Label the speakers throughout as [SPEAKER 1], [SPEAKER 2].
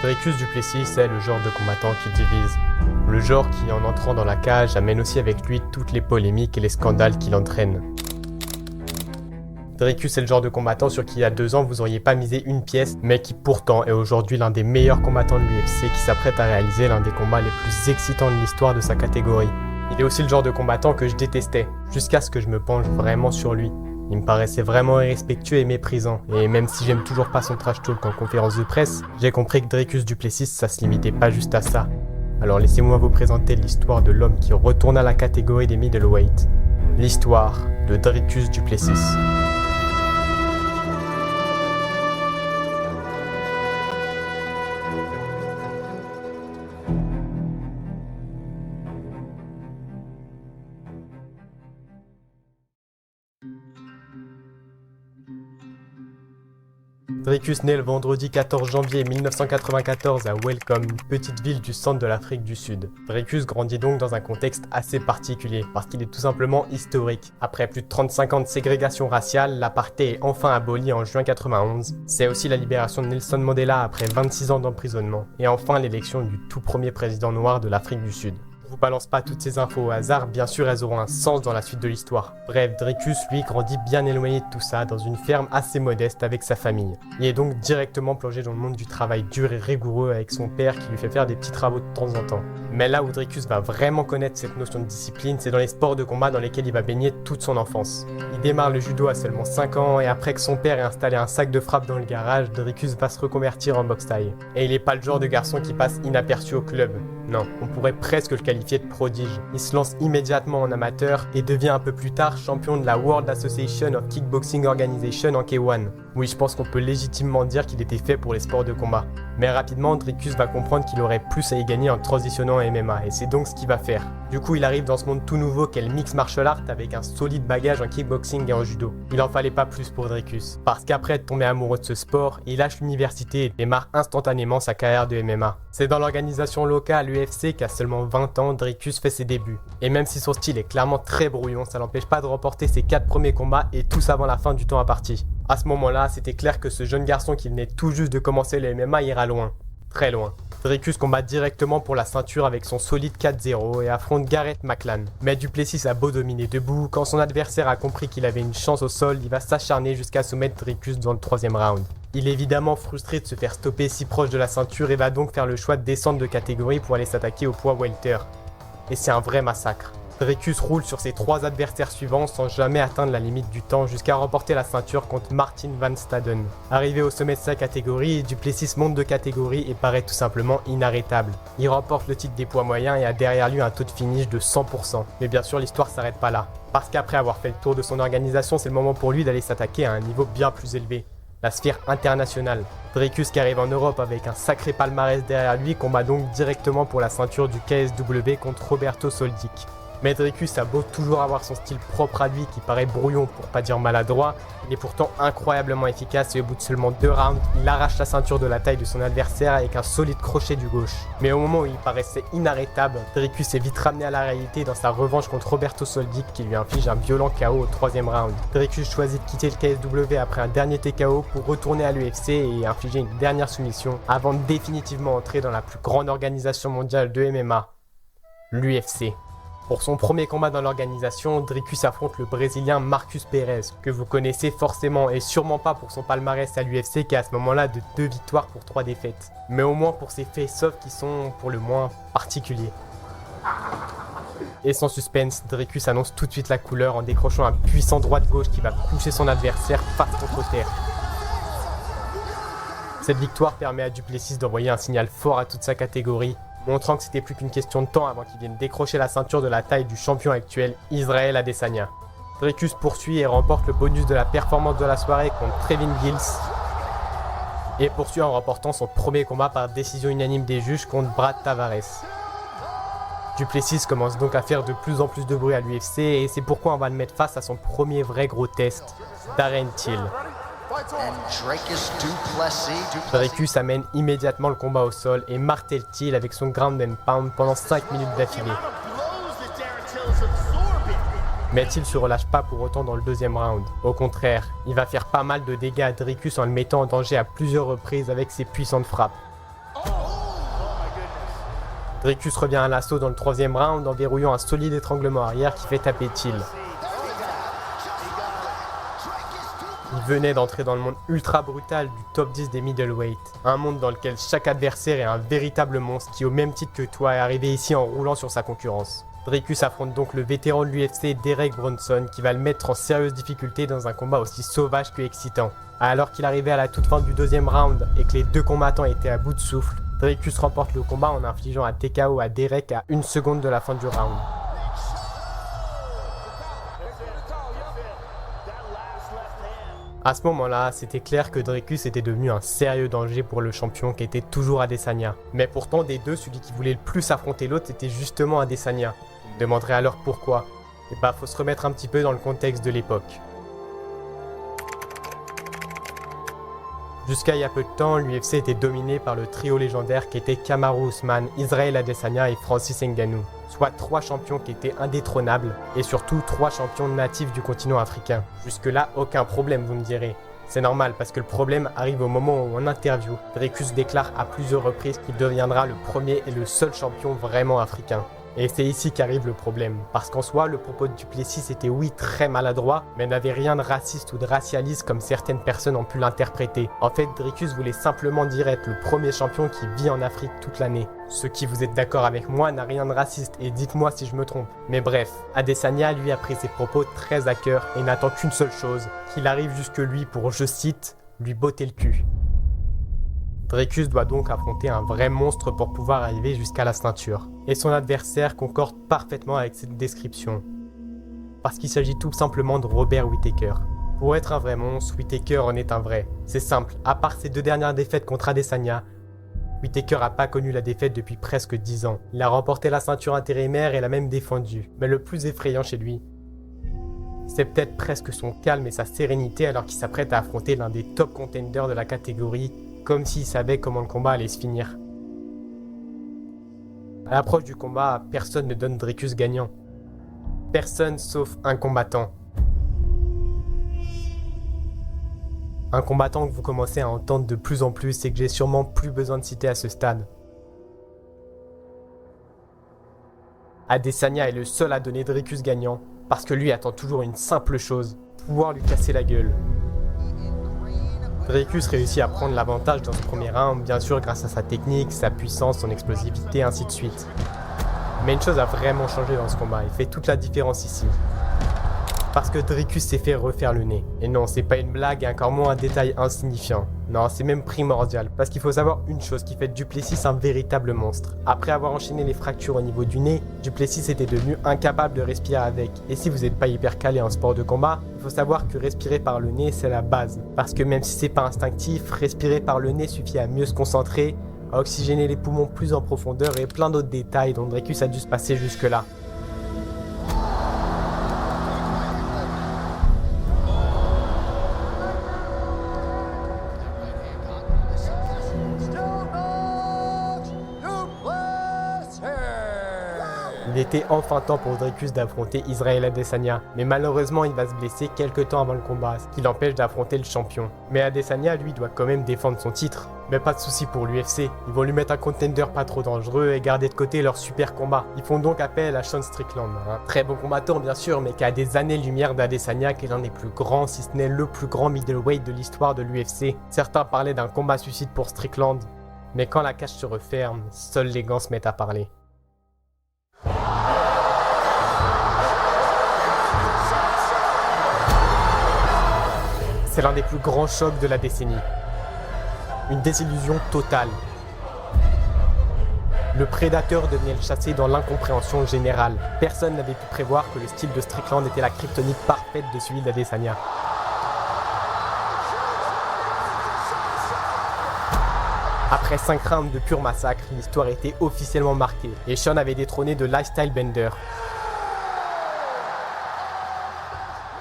[SPEAKER 1] Dricus du Plessis est le genre de combattant qui divise. Le genre qui, en entrant dans la cage, amène aussi avec lui toutes les polémiques et les scandales qu'il entraîne. Dricus est le genre de combattant sur qui il y a 2 ans vous auriez pas misé une pièce, mais qui pourtant est aujourd'hui l'un des meilleurs combattants de l'UFC qui s'apprête à réaliser l'un des combats les plus excitants de l'histoire de sa catégorie. Il est aussi le genre de combattant que je détestais, jusqu'à ce que je me penche vraiment sur lui. Il me paraissait vraiment irrespectueux et méprisant, et même si j'aime toujours pas son trash talk en conférence de presse, j'ai compris que Dricus du Plessis ça se limitait pas juste à ça. Alors laissez-moi vous présenter l'histoire de l'homme qui retourne à la catégorie des middleweight. L'histoire de Dricus du Plessis. Dricus naît le vendredi 14 janvier 1994 à Welcome, une petite ville du centre de l'Afrique du Sud. Dricus grandit donc dans un contexte assez particulier, parce qu'il est tout simplement historique. Après plus de 35 ans de ségrégation raciale, l'apartheid est enfin aboli en juin 91. C'est aussi la libération de Nelson Mandela après 26 ans d'emprisonnement. Et enfin l'élection du tout premier président noir de l'Afrique du Sud. Je vous balance pas toutes ces infos au hasard, bien sûr elles auront un sens dans la suite de l'histoire. Bref, Dricus lui grandit bien éloigné de tout ça, dans une ferme assez modeste avec sa famille. Il est donc directement plongé dans le monde du travail dur et rigoureux avec son père qui lui fait faire des petits travaux de temps en temps. Mais là où Dricus va vraiment connaître cette notion de discipline, c'est dans les sports de combat dans lesquels il va baigner toute son enfance. Il démarre le judo à seulement 5 ans et après que son père ait installé un sac de frappe dans le garage, Dricus va se reconvertir en boxe thaï. Et il est pas le genre de garçon qui passe inaperçu au club. Non, on pourrait presque le qualifier de prodige. Il se lance immédiatement en amateur et devient un peu plus tard champion de la World Association of Kickboxing Organization en K1. Oui, je pense qu'on peut légitimement dire qu'il était fait pour les sports de combat. Mais rapidement, Dricus va comprendre qu'il aurait plus à y gagner en transitionnant en MMA, et c'est donc ce qu'il va faire. Du coup, il arrive dans ce monde tout nouveau qu'est le mixed martial art avec un solide bagage en kickboxing et en judo. Il en fallait pas plus pour Dricus, parce qu'après être tombé amoureux de ce sport, il lâche l'université et démarre instantanément sa carrière de MMA. C'est dans l'organisation locale l'UFC qu'à seulement 20 ans, Dricus fait ses débuts. Et même si son style est clairement très brouillon, ça l'empêche pas de remporter ses 4 premiers combats et tous avant la fin du temps imparti. À ce moment-là, c'était clair que ce jeune garçon qui venait tout juste de commencer le MMA ira loin. Très loin. Dricus combat directement pour la ceinture avec son solide 4-0 et affronte Gareth McLan. Mais du Plessis a beau dominer debout, quand son adversaire a compris qu'il avait une chance au sol, il va s'acharner jusqu'à soumettre Dricus dans le 3e round. Il est évidemment frustré de se faire stopper si proche de la ceinture et va donc faire le choix de descendre de catégorie pour aller s'attaquer au poids welter. Et c'est un vrai massacre. Dricus roule sur ses 3 adversaires suivants sans jamais atteindre la limite du temps jusqu'à remporter la ceinture contre Martin Van Staden. Arrivé au sommet de sa catégorie, du Plessis monte de catégorie et paraît tout simplement inarrêtable. Il remporte le titre des poids moyens et a derrière lui un taux de finish de 100%. Mais bien sûr l'histoire s'arrête pas là. Parce qu'après avoir fait le tour de son organisation, c'est le moment pour lui d'aller s'attaquer à un niveau bien plus élevé. La sphère internationale. Dricus qui arrive en Europe avec un sacré palmarès derrière lui combat donc directement pour la ceinture du KSW contre Roberto Soldic. Mais Dricus a beau toujours avoir son style propre à lui qui paraît brouillon pour pas dire maladroit, il est pourtant incroyablement efficace et au bout de seulement 2 rounds, il arrache la ceinture de la taille de son adversaire avec un solide crochet du gauche. Mais au moment où il paraissait inarrêtable, Dricus est vite ramené à la réalité dans sa revanche contre Roberto Soldic qui lui inflige un violent KO au 3e round. Dricus choisit de quitter le KSW après un dernier TKO pour retourner à l'UFC et infliger une dernière soumission avant de définitivement entrer dans la plus grande organisation mondiale de MMA, l'UFC. Pour son premier combat dans l'organisation, Dricus affronte le Brésilien Marcus Perez, que vous connaissez forcément et sûrement pas pour son palmarès à l'UFC qui est à ce moment-là de 2 victoires pour 3 défaites. Mais au moins pour ses face-off qui sont pour le moins particuliers. Et sans suspense, Dricus annonce tout de suite la couleur en décrochant un puissant droite-gauche qui va coucher son adversaire face contre terre. Cette victoire permet à du Plessis d'envoyer un signal fort à toute sa catégorie, montrant que c'était plus qu'une question de temps avant qu'il vienne décrocher la ceinture de la taille du champion actuel, Israel Adesanya. Dricus poursuit et remporte le bonus de la performance de la soirée contre Trevin Giles, et poursuit en remportant son premier combat par décision unanime des juges contre Brad Tavares. Du Plessis commence donc à faire de plus en plus de bruit à l'UFC et c'est pourquoi on va le mettre face à son premier vrai gros test, Darren Till. Dricus amène immédiatement le combat au sol et martèle Till avec son ground and pound pendant 5 minutes d'affilée. Mais Till se relâche pas pour autant dans le 2e round. Au contraire, il va faire pas mal de dégâts à Dricus en le mettant en danger à plusieurs reprises avec ses puissantes frappes. Dricus revient à l'assaut dans le 3e round en verrouillant un solide étranglement arrière qui fait taper Till. Il venait d'entrer dans le monde ultra brutal du top 10 des middleweight, un monde dans lequel chaque adversaire est un véritable monstre qui au même titre que toi est arrivé ici en roulant sur sa concurrence. Dricus affronte donc le vétéran de l'UFC Derek Brunson qui va le mettre en sérieuse difficulté dans un combat aussi sauvage que excitant. Alors qu'il arrivait à la toute fin du 2e round et que les deux combattants étaient à bout de souffle, Dricus remporte le combat en infligeant un TKO à Derek à 1 seconde de la fin du round. À ce moment-là, c'était clair que Dricus était devenu un sérieux danger pour le champion qui était toujours Adesanya. Mais pourtant, des deux, celui qui voulait le plus affronter l'autre, c'était justement Adesanya. Vous me demanderez alors pourquoi. Et bah, faut se remettre un petit peu dans le contexte de l'époque. Jusqu'à il y a peu de temps, l'UFC était dominé par le trio légendaire qui était Kamaru Usman, Israel Adesanya et Francis Ngannou. Soit 3 champions qui étaient indétrônables et surtout 3 champions natifs du continent africain. Jusque-là, aucun problème, vous me direz. C'est normal parce que le problème arrive au moment où en interview, Dricus déclare à plusieurs reprises qu'il deviendra le premier et le seul champion vraiment africain. Et c'est ici qu'arrive le problème, parce qu'en soi, le propos de Duplessis était oui très maladroit, mais n'avait rien de raciste ou de racialiste comme certaines personnes ont pu l'interpréter. En fait, Dricus voulait simplement dire être le premier champion qui vit en Afrique toute l'année. Ceux qui vous êtes d'accord avec moi n'a rien de raciste, et dites-moi si je me trompe. Mais bref, Adesanya lui a pris ses propos très à cœur et n'attend qu'une seule chose, qu'il arrive jusque lui pour, je cite, lui botter le cul. Dricus doit donc affronter un vrai monstre pour pouvoir arriver jusqu'à la ceinture. Et son adversaire concorde parfaitement avec cette description. Parce qu'il s'agit tout simplement de Robert Whittaker. Pour être un vrai monstre, Whittaker en est un vrai. C'est simple, à part ses 2 dernières défaites contre Adesanya, Whittaker n'a pas connu la défaite depuis presque 10 ans. Il a remporté la ceinture intérimaire et l'a même défendue. Mais le plus effrayant chez lui, c'est peut-être presque son calme et sa sérénité alors qu'il s'apprête à affronter l'un des top contenders de la catégorie, comme s'il savait comment le combat allait se finir. À l'approche du combat, personne ne donne Dricus gagnant. Personne sauf un combattant. Un combattant que vous commencez à entendre de plus en plus et que j'ai sûrement plus besoin de citer à ce stade. Adesanya est le seul à donner Dricus gagnant, parce que lui attend toujours une simple chose, pouvoir lui casser la gueule. Dricus réussit à prendre l'avantage dans ce premier round, bien sûr grâce à sa technique, sa puissance, son explosivité, ainsi de suite. Mais une chose a vraiment changé dans ce combat et fait toute la différence ici. Parce que Dricus s'est fait refaire le nez. Et non, c'est pas une blague et encore moins un détail insignifiant. Non, c'est même primordial, parce qu'il faut savoir une chose qui fait de Duplessis un véritable monstre. Après avoir enchaîné les fractures au niveau du nez, Duplessis était devenu incapable de respirer avec. Et si vous n'êtes pas hyper calé en sport de combat, il faut savoir que respirer par le nez, c'est la base. Parce que même si c'est pas instinctif, respirer par le nez suffit à mieux se concentrer, à oxygéner les poumons plus en profondeur et plein d'autres détails dont Dricus a dû se passer jusque-là. Il était enfin temps pour Dricus d'affronter Israel Adesanya, mais malheureusement il va se blesser quelques temps avant le combat, ce qui l'empêche d'affronter le champion. Mais Adesanya lui doit quand même défendre son titre. Mais pas de souci pour l'UFC, ils vont lui mettre un contender pas trop dangereux et garder de côté leur super combat. Ils font donc appel à Sean Strickland, un très bon combattant bien sûr, mais qui a des années-lumière d'Adesanya, qui est l'un des plus grands, si ce n'est le plus grand middleweight de l'histoire de l'UFC. Certains parlaient d'un combat suicide pour Strickland, mais quand la cage se referme, seuls les gants se mettent à parler. C'est l'un des plus grands chocs de la décennie. Une désillusion totale. Le prédateur devenait le chassé dans l'incompréhension générale. Personne n'avait pu prévoir que le style de Strickland était la kryptonite parfaite de celui d'Adesanya. Après 5 rounds de pur massacre, l'histoire était officiellement marquée et Sean avait détrôné The Lifestyle Bender.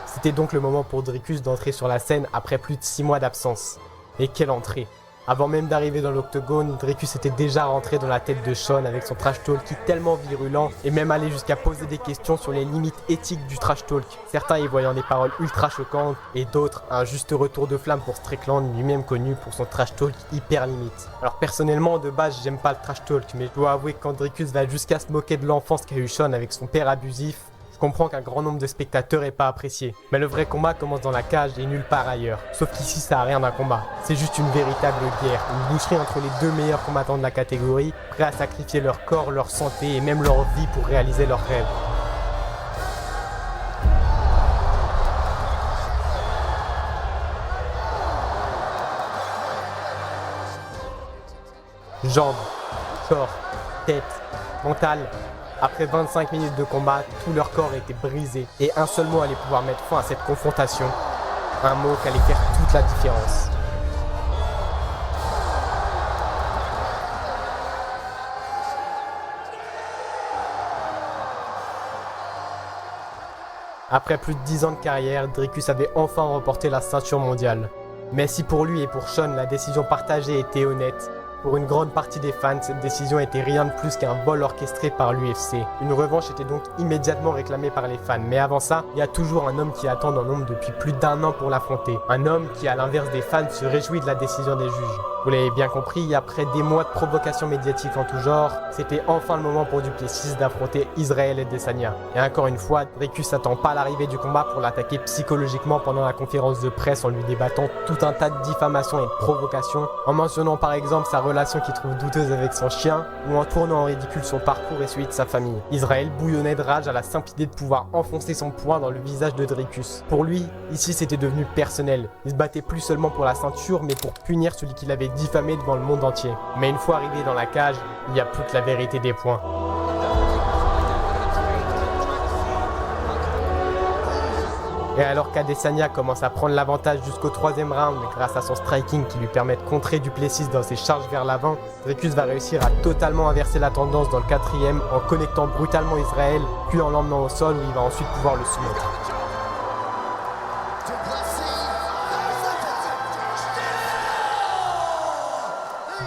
[SPEAKER 1] C'était donc le moment pour Dricus d'entrer sur la scène après plus de 6 mois d'absence. Et quelle entrée! Avant même d'arriver dans l'octogone, Dricus était déjà rentré dans la tête de Shawn avec son trash talk tellement virulent et même allé jusqu'à poser des questions sur les limites éthiques du trash talk. Certains y voyant des paroles ultra choquantes et d'autres un juste retour de flamme pour Strickland, lui-même connu pour son trash talk hyper limite. Alors personnellement de base j'aime pas le trash talk, mais je dois avouer que quand Dricus va jusqu'à se moquer de l'enfance qu'a eu Shawn avec son père abusif, je comprends qu'un grand nombre de spectateurs n'aient pas apprécié. Mais le vrai combat commence dans la cage et nulle part ailleurs. Sauf qu'ici ça a rien d'un combat. C'est juste une véritable guerre, une boucherie entre les deux meilleurs combattants de la catégorie, prêts à sacrifier leur corps, leur santé et même leur vie pour réaliser leurs rêves. Jambes, corps, tête, mental. Après 25 minutes de combat, tout leur corps était brisé et un seul mot allait pouvoir mettre fin à cette confrontation. Un mot qui allait faire toute la différence. Après plus de 10 ans de carrière, Dricus avait enfin remporté la ceinture mondiale. Mais si pour lui et pour Shawn la décision partagée était honnête, pour une grande partie des fans, cette décision était rien de plus qu'un vol orchestré par l'UFC. Une revanche était donc immédiatement réclamée par les fans. Mais avant ça, il y a toujours un homme qui attend dans l'ombre depuis plus d'1 an pour l'affronter. Un homme qui, à l'inverse des fans, se réjouit de la décision des juges. Vous l'avez bien compris, après des mois de provocations médiatiques en tout genre, c'était enfin le moment pour Du Plessis d'affronter Israel Adesanya. Et encore une fois, Dricus n'attend pas l'arrivée du combat pour l'attaquer psychologiquement pendant la conférence de presse en lui débattant tout un tas de diffamations et de provocations, en mentionnant par exemple sa relation qu'il trouve douteuse avec son chien, ou en tournant en ridicule son parcours et celui de sa famille. Israël bouillonnait de rage à la simple idée de pouvoir enfoncer son poing dans le visage de Dricus. Pour lui, ici c'était devenu personnel. Il se battait plus seulement pour la ceinture, mais pour punir celui qui l'avait diffamé devant le monde entier. Mais une fois arrivé dans la cage, il n'y a plus que la vérité des points. Et alors qu'Adesanya commence à prendre l'avantage jusqu'au 3e round grâce à son striking qui lui permet de contrer Du Plessis dans ses charges vers l'avant, Dricus va réussir à totalement inverser la tendance dans le 4e en connectant brutalement Israël, puis en l'emmenant au sol où il va ensuite pouvoir le soumettre.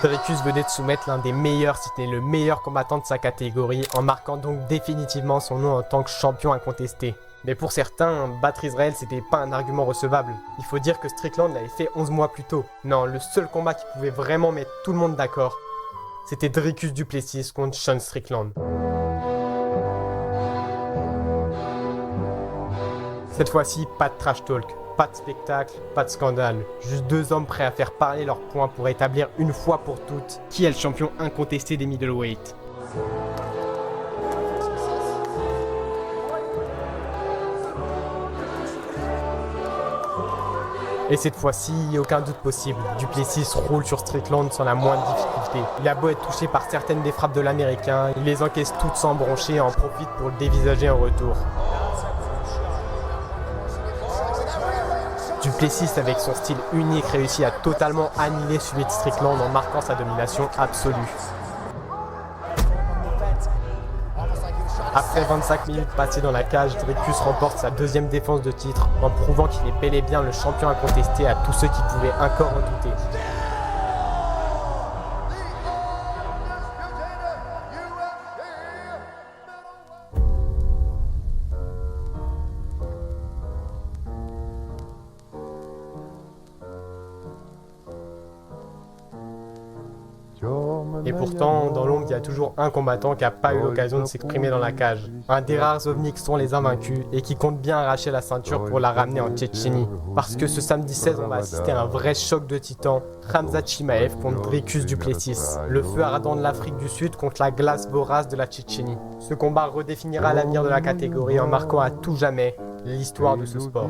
[SPEAKER 1] Dricus venait de soumettre l'un des meilleurs, si ce n'est le meilleur combattant de sa catégorie, en marquant donc définitivement son nom en tant que champion incontesté. Mais pour certains, battre Israël c'était pas un argument recevable. Il faut dire que Strickland l'avait fait 11 mois plus tôt. Non, le seul combat qui pouvait vraiment mettre tout le monde d'accord, c'était Dricus Du Plessis contre Sean Strickland. Cette fois-ci, pas de trash talk, pas de spectacle, pas de scandale. Juste deux hommes prêts à faire parler leurs points pour établir une fois pour toutes qui est le champion incontesté des middleweight. Et cette fois-ci, aucun doute possible, Du Plessis roule sur Strickland sans la moindre difficulté. Il a beau être touché par certaines des frappes de l'Américain, il les encaisse toutes sans broncher et en profite pour le dévisager en retour. Du Plessis, avec son style unique, réussit à totalement annihiler celui de Strickland en marquant sa domination absolue. Après 25 minutes passées dans la cage, Dricus remporte sa deuxième défense de titre en prouvant qu'il est bel et bien le champion incontesté à tous ceux qui pouvaient encore en douter. Et pourtant, dans l'ombre, il y a toujours un combattant qui n'a pas eu l'occasion de s'exprimer dans la cage. Un des rares ovnis qui sont les invaincus et qui compte bien arracher la ceinture pour la ramener en Tchétchénie. Parce que ce samedi 16, on va assister à un vrai choc de titans. Khamzat Chimaev contre Dricus Du Plessis. Le feu ardent de l'Afrique du Sud contre la glace vorace de la Tchétchénie. Ce combat redéfinira l'avenir de la catégorie en marquant à tout jamais l'histoire de ce sport.